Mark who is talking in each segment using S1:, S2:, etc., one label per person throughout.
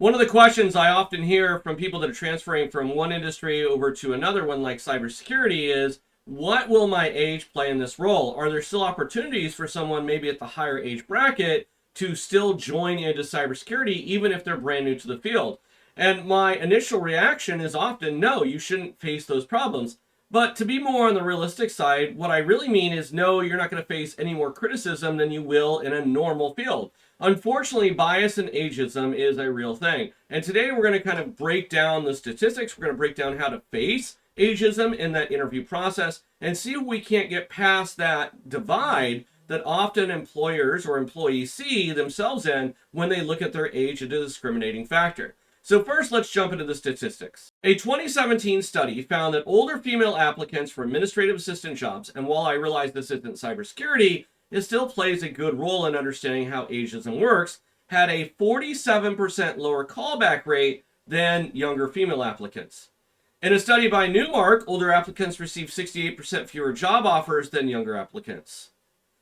S1: One of the questions I often hear from people that are transferring from one industry over to another one, like cybersecurity, is what will my age play in this role? Are there still opportunities for someone maybe at the higher age bracket to still join into cybersecurity, even if they're brand new to the field? And my initial reaction is often, no, you shouldn't face those problems. But to be more on the realistic side, what I really mean is no, you're not going to face any more criticism than you will in a normal field. Unfortunately, bias and ageism is a real thing. And today we're going to kind of break down the statistics. We're going to break down how to face ageism in that interview process and see if we can't get past that divide that often employers or employees see themselves in when they look at their age as a discriminating factor. So first, let's jump into the statistics. A 2017 study found that older female applicants for administrative assistant jobs, and while I realize this isn't cybersecurity, it still plays a good role in understanding how ageism works, had a 47% lower callback rate than younger female applicants. In a study by Newmark, older applicants received 68% fewer job offers than younger applicants.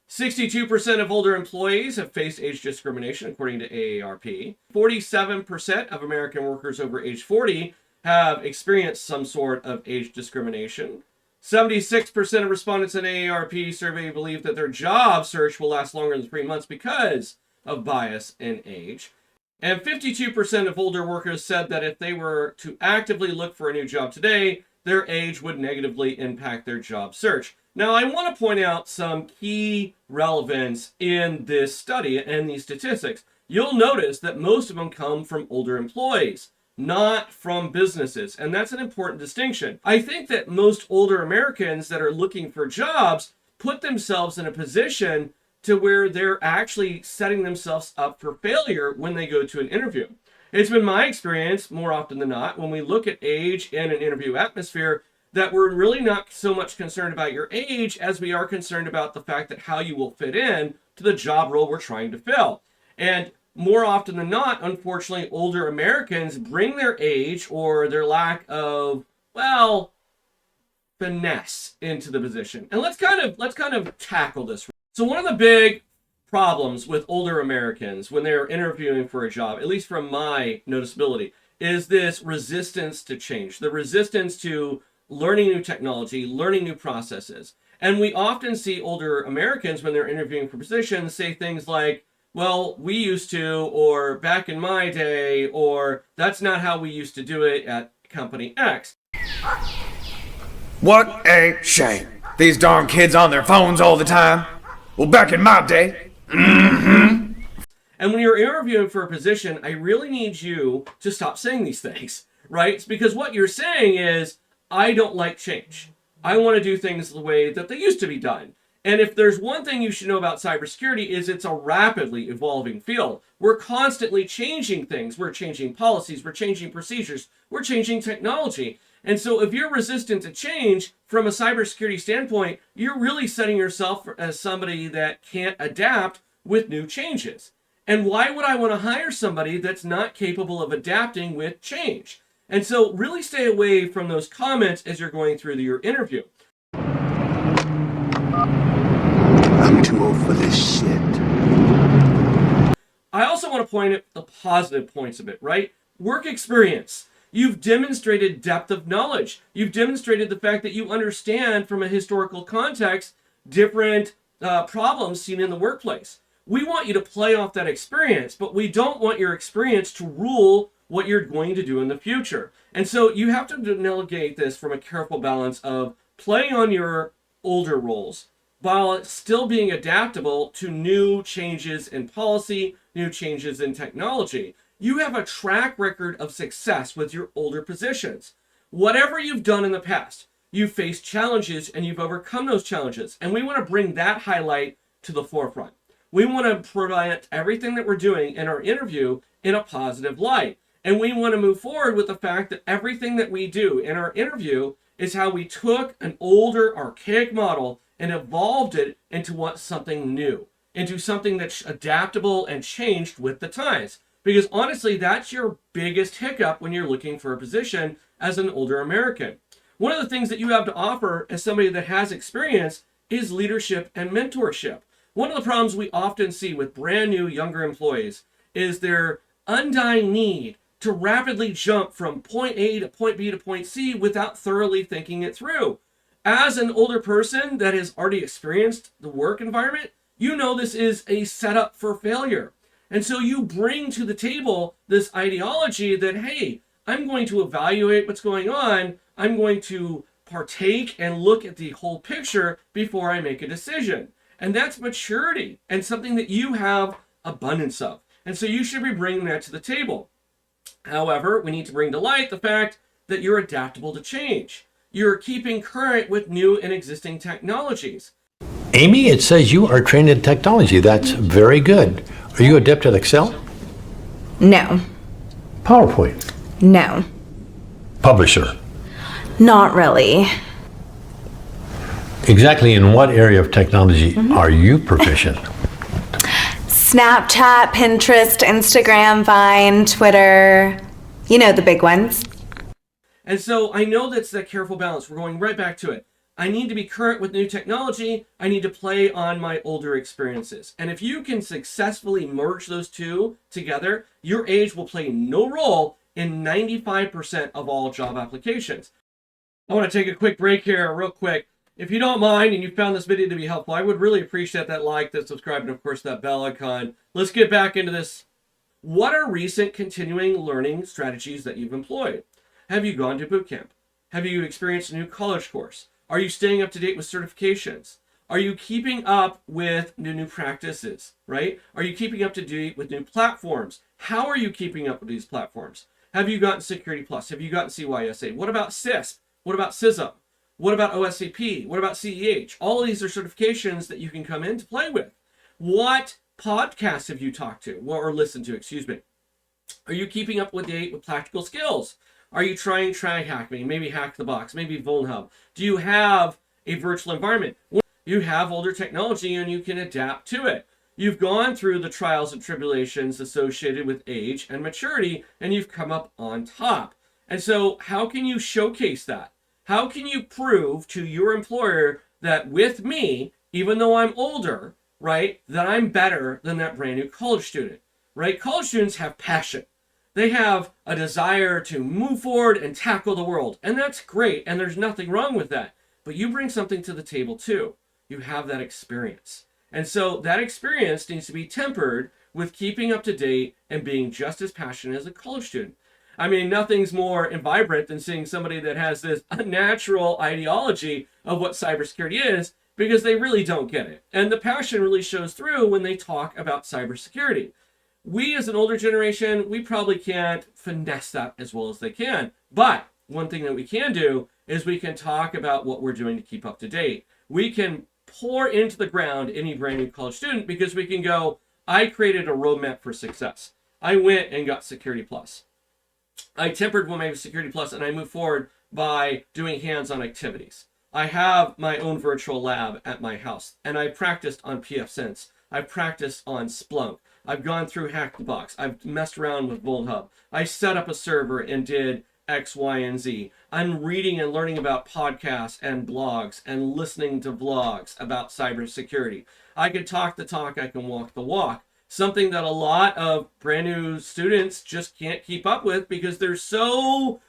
S1: 62% of older employees have faced age discrimination, according to AARP. 47% of American workers over age 40 have experienced some sort of age discrimination. 76% of respondents in AARP survey believe that their job search will last longer than 3 months because of bias in age. And 52% of older workers said that if they were to actively look for a new job today, their age would negatively impact their job search. Now, I want to point out some key relevance in this study and these statistics. You'll notice that most of them come from older employees, not from businesses. And that's an important distinction. I think that most older Americans that are looking for jobs put themselves in a position to where they're actually setting themselves up for failure when they go to an interview. It's been my experience, more often than not, when we look at age in an interview atmosphere, that we're really not so much concerned about your age as we are concerned about the fact that how you will fit in to the job role we're trying to fill. And more often than not, unfortunately, older Americans bring their age or their lack of, well, finesse into the position. And let's kind of tackle this. So one of the big problems with older Americans when they're interviewing for a job, at least from my noticeability, is this resistance to change, the resistance to learning new technology, learning new processes. And we often see older Americans when they're interviewing for positions say things like, well, we used to, or back in my day, or that's not how we used to do it at company X.
S2: What a shame. These darn kids on their phones all the time. Well, back in my day.
S1: And when you're interviewing for a position, I really need you to stop saying these things, right? It's because what you're saying is, I don't like change. I want to do things the way that they used to be done. And if there's one thing you should know about cybersecurity is it's a rapidly evolving field. We're constantly changing things. We're changing policies. We're changing procedures. We're changing technology. And so if you're resistant to change from a cybersecurity standpoint, you're really setting yourself as somebody that can't adapt with new changes. And why would I want to hire somebody that's not capable of adapting with change? And so really stay away from those comments as you're going through your interview.
S3: I'm too old for this shit.
S1: I also want to point at the positive points of it, right? Work experience. You've demonstrated depth of knowledge. You've demonstrated the fact that you understand from a historical context different problems seen in the workplace. We want you to play off that experience, but we don't want your experience to rule what you're going to do in the future. And so you have to navigate this from a careful balance of playing on your older roles while still being adaptable to new changes in policy, new changes in technology. You have a track record of success with your older positions. Whatever you've done in the past, you've faced challenges and you've overcome those challenges. And we want to bring that highlight to the forefront. We want to provide everything that we're doing in our interview in a positive light. And we want to move forward with the fact that everything that we do in our interview is how we took an older, archaic model and evolved it into something new, into something that's adaptable and changed with the times. Because honestly, that's your biggest hiccup when you're looking for a position as an older American. One of the things that you have to offer as somebody that has experience is leadership and mentorship. One of the problems we often see with brand new younger employees is their undying need to rapidly jump from point A to point B to point C without thoroughly thinking it through. As an older person that has already experienced the work environment, you know this is a setup for failure. And so you bring to the table this ideology that, hey, I'm going to evaluate what's going on. I'm going to partake and look at the whole picture before I make a decision. And that's maturity and something that you have abundance of. And so you should be bringing that to the table. However, we need to bring to light the fact that you're adaptable to change. You're keeping current with new and existing technologies.
S4: Amy, it says you are trained in technology. That's very good. Are you adept at Excel?
S5: No.
S4: PowerPoint?
S5: No.
S4: Publisher?
S5: Not really.
S4: Exactly in what area of technology are you proficient?
S5: Snapchat, Pinterest, Instagram, Vine, Twitter. You know, the big ones.
S1: And so I know that's that careful balance. We're going right back to it. I need to be current with new technology. I need to play on my older experiences. And if you can successfully merge those two together, your age will play no role in 95% of all job applications. I want to take a quick break here, real quick. If you don't mind and you found this video to be helpful, I would really appreciate that like, that subscribe, and of course that bell icon. Let's get back into this. What are recent continuing learning strategies that you've employed? Have you gone to boot camp? Have you experienced a new college course? Are you staying up to date with certifications? Are you keeping up with new practices, right? Are you keeping up to date with new platforms? How are you keeping up with these platforms? Have you gotten Security Plus? Have you gotten CYSA? What about CISP? What about CISM? What about OSCP? What about CEH? All of these are certifications that you can come in to play with. What podcasts have you talked to or listened to, excuse me? Are you keeping up with date with practical skills? Are you trying try hack me? Maybe Hack the Box, maybe VulnHub. Do you have a virtual environment? You have older technology and you can adapt to it. You've gone through the trials and tribulations associated with age and maturity, and you've come up on top. And so how can you showcase that? How can you prove to your employer that with me, even though I'm older, right, that I'm better than that brand new college student, right? College students have passion. They have a desire to move forward and tackle the world. And that's great. And there's nothing wrong with that. But you bring something to the table too. You have that experience. And so that experience needs to be tempered with keeping up to date and being just as passionate as a college student. I mean, nothing's more vibrant than seeing somebody that has this unnatural ideology of what cybersecurity is, because they really don't get it. And the passion really shows through when they talk about cybersecurity. We as an older generation, we probably can't finesse that as well as they can. But one thing that we can do is we can talk about what we're doing to keep up to date. We can pour into the ground any brand new college student because we can go, I created a roadmap for success. I went and got Security Plus. I tempered my Security Plus and I moved forward by doing hands-on activities. I have my own virtual lab at my house and I practiced on pfSense. I've practiced on Splunk. I've gone through Hack the Box. I've messed around with VulnHub. I set up a server and did X, Y, and Z. I'm reading and learning about podcasts and blogs and listening to vlogs about cybersecurity. I can talk the talk, I can walk the walk. Something that a lot of brand new students just can't keep up with because they're so,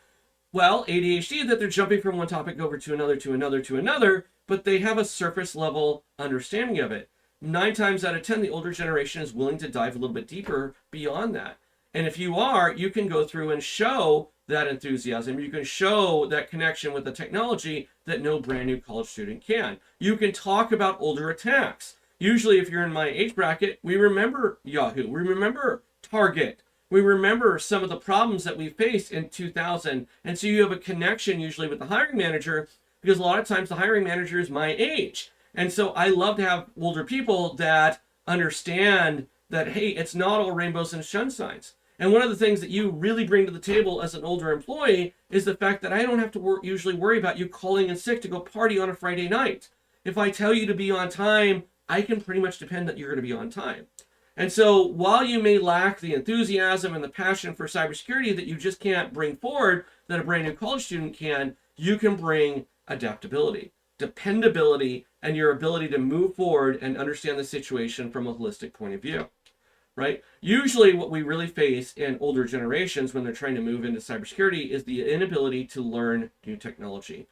S1: well, ADHD that they're jumping from one topic over to another, to another, to another, but they have a surface level understanding of it. 9 times out of 10, the older generation is willing to dive a little bit deeper beyond that. And if you are, you can go through and show that enthusiasm. You can show that connection with the technology that no brand new college student can. You can talk about older attacks. Usually, if you're in my age bracket, we remember Yahoo. We remember Target. We remember some of the problems that we faced in 2000. And so you have a connection usually with the hiring manager because a lot of times the hiring manager is my age. And so I love to have older people that understand that, hey, it's not all rainbows and sunshines. And one of the things that you really bring to the table as an older employee is the fact that I don't have to usually worry about you calling in sick to go party on a Friday night. If I tell you to be on time, I can pretty much depend that you're going to be on time. And so while you may lack the enthusiasm and the passion for cybersecurity that you just can't bring forward that a brand new college student can, you can bring adaptability, dependability, and your ability to move forward and understand the situation from a holistic point of view, right? Usually what we really face in older generations when they're trying to move into cybersecurity is the inability to learn new technology.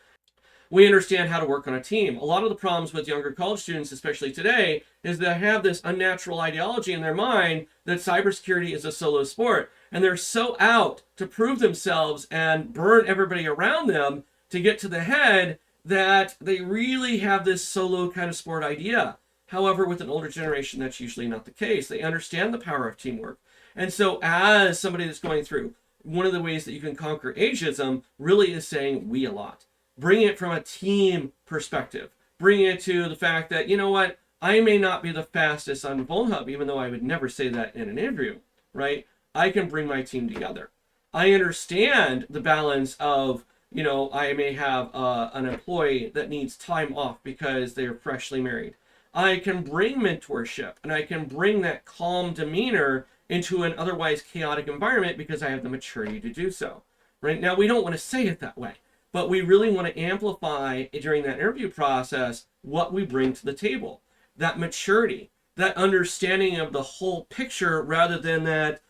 S1: We understand how to work on a team. A lot of the problems with younger college students, especially today, is they have this unnatural ideology in their mind that cybersecurity is a solo sport. And they're so out to prove themselves and burn everybody around them to get to the head that they really have this solo kind of sport idea. However, with an older generation, that's usually not the case. They understand the power of teamwork. And so as somebody that's going through, one of the ways that you can conquer ageism really is saying we a lot. Bring it from a team perspective. Bring it to the fact that, you know what, I may not be the fastest on Vulnhub, even though I would never say that in an interview, right? I can bring my team together. I understand the balance of, you know, I may have an employee that needs time off because they're freshly married. I can bring mentorship and I can bring that calm demeanor into an otherwise chaotic environment because I have the maturity to do so. Right now, we don't want to say it that way, but we really want to amplify during that interview process what we bring to the table. That maturity, that understanding of the whole picture rather than that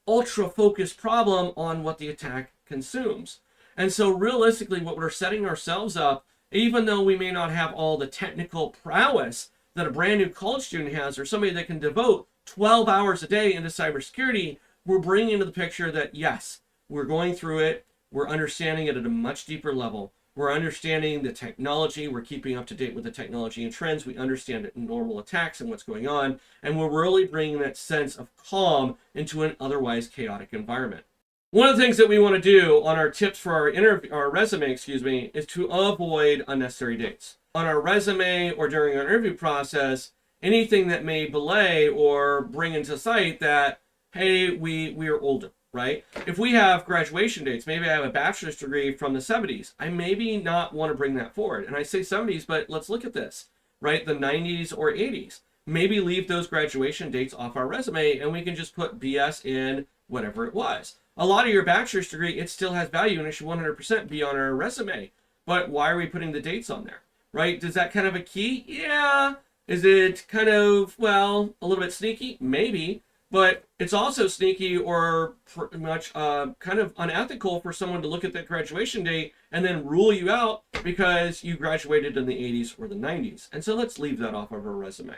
S1: ultra focused problem on what the attack consumes. And so realistically, what we're setting ourselves up, even though we may not have all the technical prowess that a brand new college student has, or somebody that can devote 12 hours a day into cybersecurity, we're bringing into the picture that yes, we're going through it, we're understanding it at a much deeper level. We're understanding the technology, we're keeping up to date with the technology and trends, we understand normal attacks and what's going on, and we're really bringing that sense of calm into an otherwise chaotic environment. One of the things that we want to do on our tips for our resume, is to avoid unnecessary dates. On our resume or during our interview process, anything that may belay or bring into sight that, hey, we are older, right? If we have graduation dates, maybe I have a bachelor's degree from the 70s, I maybe not want to bring that forward. And I say 70s, but let's look at this, right? The 90s or 80s. Maybe leave those graduation dates off our resume and we can just put BS in whatever it was. A lot of your bachelor's degree, it still has value and it should 100% be on our resume. But why are we putting the dates on there, right? Does that kind of a key? Yeah. Is it kind of, well, a little bit sneaky? Maybe. But it's also sneaky or pretty much kind of unethical for someone to look at that graduation date and then rule you out because you graduated in the 80s or the 90s. And so let's leave that off of our resume.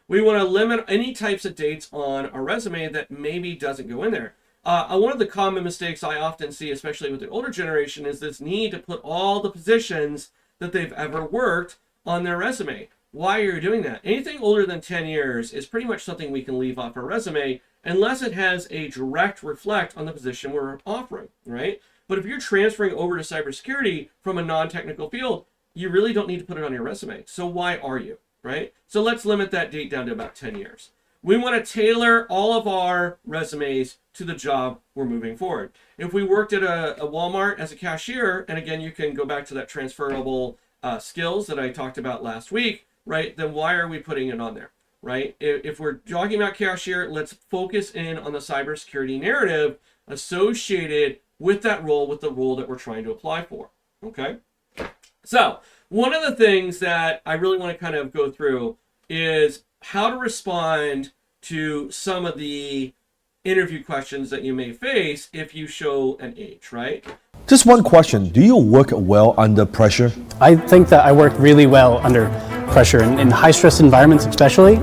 S1: We want to limit any types of dates on our resume that maybe doesn't go in there. One of the common mistakes I often see, especially with the older generation, is this need to put all the positions that they've ever worked on their resume. Why are you doing that? Anything older than 10 years is pretty much something we can leave off our resume unless it has a direct reflect on the position we're offering, right? But if you're transferring over to cybersecurity from a non-technical field, you really don't need to put it on your resume. So why are you, right? So let's limit that date down to about 10 years. We want to tailor all of our resumes to the job we're moving forward. If we worked at a Walmart as a cashier, and again, you can go back to that transferable skills that I talked about last week, right? Then why are we putting it on there, right? If we're talking about cashier, let's focus in on the cybersecurity narrative associated with that role, with the role that we're trying to apply for, okay? So one of the things that I really want to kind of go through is how to respond to some of the interview questions that you may face if you show an age, right?
S6: Just one question. Do you work well under pressure?
S7: I think that I work really well under pressure in high stress environments especially.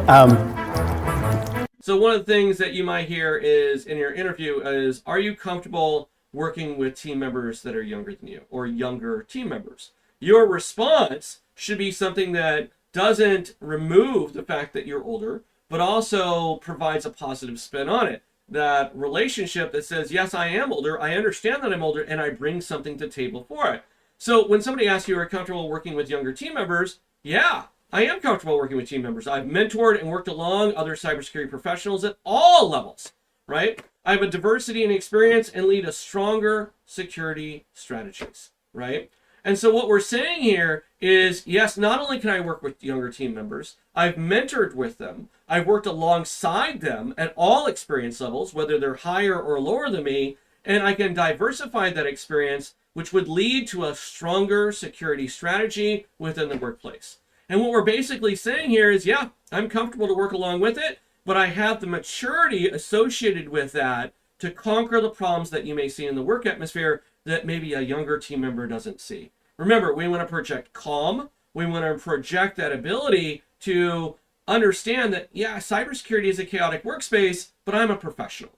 S1: So one of the things that you might hear is in your interview is, are you comfortable working with team members that are younger than you or younger team members? Your response should be something that doesn't remove the fact that you're older, but also provides a positive spin on it. That relationship that says, yes, I am older, I understand that I'm older, and I bring something to the table for it. So when somebody asks you, are you comfortable working with younger team members? Yeah, I am comfortable working with team members. I've mentored and worked along other cybersecurity professionals at all levels, right? I have a diversity and experience and lead a stronger security strategies, right? And so what we're saying here is, yes, not only can I work with younger team members, I've mentored with them, I've worked alongside them at all experience levels, whether they're higher or lower than me, and I can diversify that experience, which would lead to a stronger security strategy within the workplace. And what we're basically saying here is, yeah, I'm comfortable to work along with it, but I have the maturity associated with that to conquer the problems that you may see in the work atmosphere that maybe a younger team member doesn't see. Remember, we want to project calm. We want to project that ability to understand that, yeah, cybersecurity is a chaotic workspace, but I'm a professional.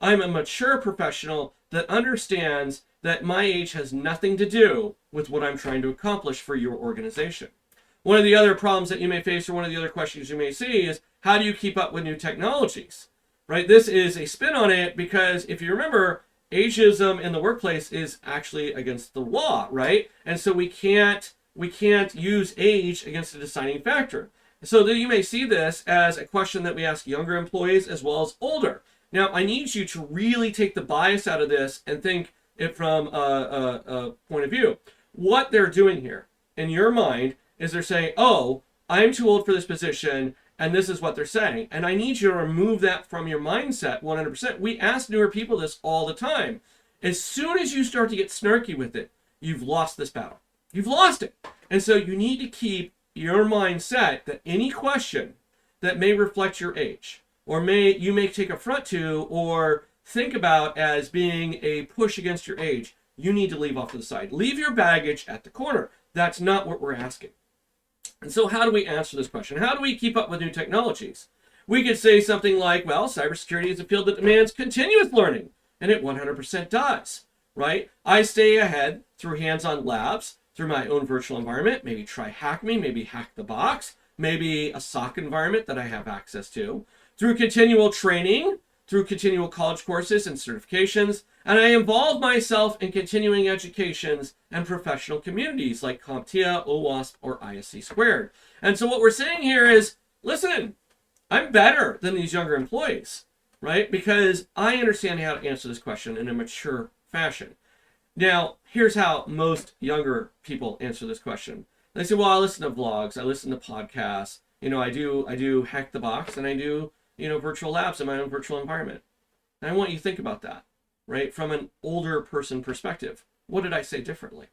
S1: I'm a mature professional that understands that my age has nothing to do with what I'm trying to accomplish for your organization. One of the other problems that you may face, or one of the other questions you may see, is how do you keep up with new technologies, right? This is a spin on it because if you remember, ageism in the workplace is actually against the law, right? And so we can't use age against a deciding factor. So that you may see this as a question that we ask younger employees as well as older. Now, I need you to really take the bias out of this and think it from a point of view. What they're doing here in your mind is they're saying, oh, I'm too old for this position, and this is what they're saying. And I need you to remove that from your mindset 100%. We ask newer people this all the time. As soon as you start to get snarky with it, you've lost this battle. You've lost it. And so you need to keep your mindset that any question that may reflect your age, or you may take affront to or think about as being a push against your age, you need to leave off to the side. Leave your baggage at the corner. That's not what we're asking. And so how do we answer this question? How do we keep up with new technologies? We could say something like, well, cybersecurity is a field that demands continuous learning, and it 100% does, right? I stay ahead through hands-on labs, through my own virtual environment, maybe try Hack Me, maybe Hack the Box, maybe a SOC environment that I have access to, through continual training, through continual college courses and certifications, and I involve myself in continuing educations and professional communities like CompTIA, OWASP, or ISC squared. And so what we're saying here is, listen, I'm better than these younger employees, right? Because I understand how to answer this question in a mature fashion. Now, here's how most younger people answer this question. They say, well, I listen to vlogs, I listen to podcasts, I do Hack the Box, and I do virtual labs in my own virtual environment. And I want you to think about that, right? From an older person perspective. What did I say differently?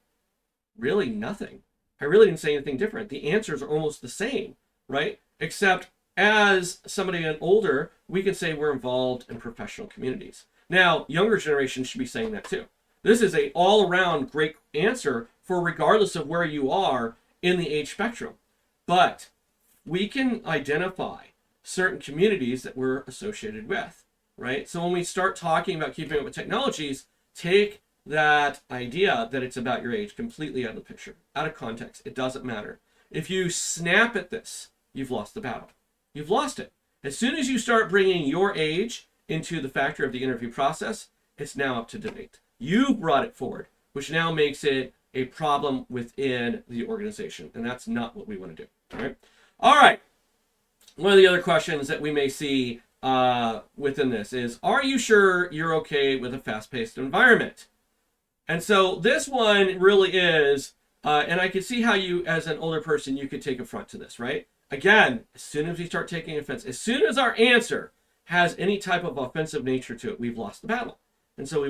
S1: Really nothing. I really didn't say anything different. The answers are almost the same, right? Except as somebody older, we can say we're involved in professional communities. Now, younger generations should be saying that too. This is a all-around great answer for regardless of where you are in the age spectrum. But we can identify certain communities that we're associated with, right? So when we start talking about keeping up with technologies, take that idea that it's about your age completely out of the picture, out of context. It doesn't matter. If you snap at this, you've lost the battle. You've lost it. As soon as you start bringing your age into the factor of the interview process, it's now up to debate. You brought it forward, which now makes it a problem within the organization, and that's not what we want to do, right? All right. One of the other questions that we may see within this is, are you sure you're okay with a fast-paced environment? And so this one really is, and I can see how you, as an older person, you could take affront to this, right? Again, as soon as we start taking offense, as soon as our answer has any type of offensive nature to it, we've lost the battle. And so we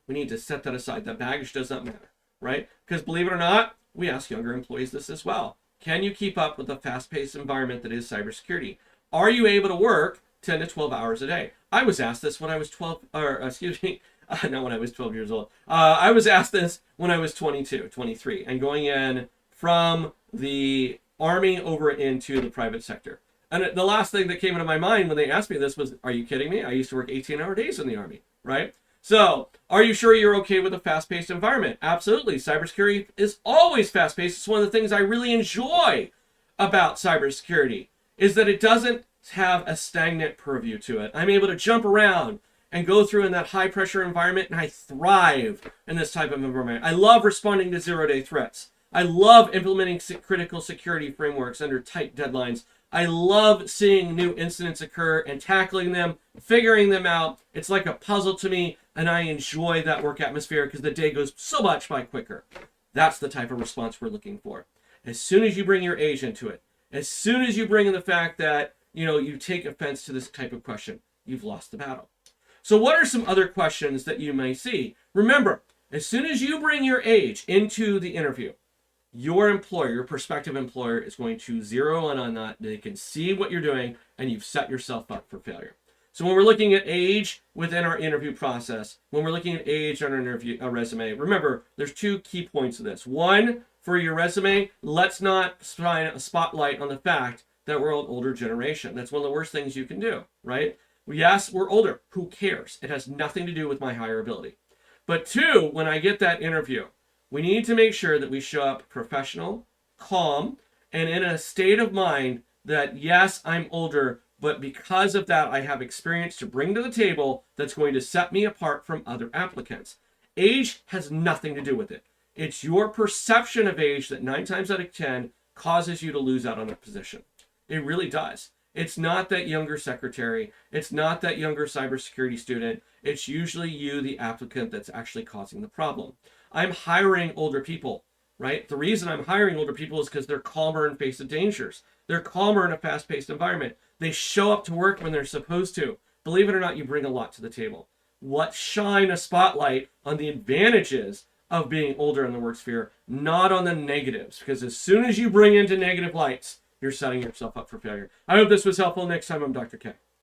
S1: need to set that aside. That baggage does not matter, right? Because believe it or not, we ask younger employees this as well. Can you keep up with the fast-paced environment that is cybersecurity? Are you able to work 10 to 12 hours a day? I was asked this when I was 12, or excuse me, not when I was 12 years old. I was asked this when I was 22, 23, and going in from the Army over into the private sector. And the last thing that came into my mind when they asked me this was, are you kidding me? I used to work 18-hour days in the Army, right? So, are you sure you're okay with a fast-paced environment? Absolutely. Cybersecurity is always fast-paced. It's one of the things I really enjoy about cybersecurity, is that it doesn't have a stagnant purview to it. I'm able to jump around and go through in that high-pressure environment, and I thrive in this type of environment. I love responding to zero-day threats. I love implementing critical security frameworks under tight deadlines. I love seeing new incidents occur and tackling them, figuring them out. It's like a puzzle to me, and I enjoy that work atmosphere because the day goes so much by quicker. That's the type of response we're looking for. As soon as you bring your age into it, as soon as you bring in the fact that, you take offense to this type of question, you've lost the battle. So what are some other questions that you may see? Remember, as soon as you bring your age into the interview, your employer, your prospective employer, is going to zero in on that. They can see what you're doing, and you've set yourself up for failure. So when we're looking at age within our interview process, when we're looking at age on our resume, remember, there's 2 key points of this. One, for your resume, let's not shine a spotlight on the fact that we're an older generation. That's one of the worst things you can do, right? Yes, we're older. Who cares? It has nothing to do with my hireability. But 2, when I get that interview, we need to make sure that we show up professional, calm, and in a state of mind that, yes, I'm older, but because of that, I have experience to bring to the table that's going to set me apart from other applicants. Age has nothing to do with it. It's your perception of age that 9 times out of 10 causes you to lose out on a position. It really does. It's not that younger secretary. It's not that younger cybersecurity student. It's usually you, the applicant, that's actually causing the problem. I'm hiring older people, right? The reason I'm hiring older people is because they're calmer in face of dangers. They're calmer in a fast-paced environment. They show up to work when they're supposed to. Believe it or not, you bring a lot to the table. Let's shine a spotlight on the advantages of being older in the work sphere, not on the negatives, because as soon as you bring into negative lights, you're setting yourself up for failure. I hope this was helpful. Next time, I'm Dr. K.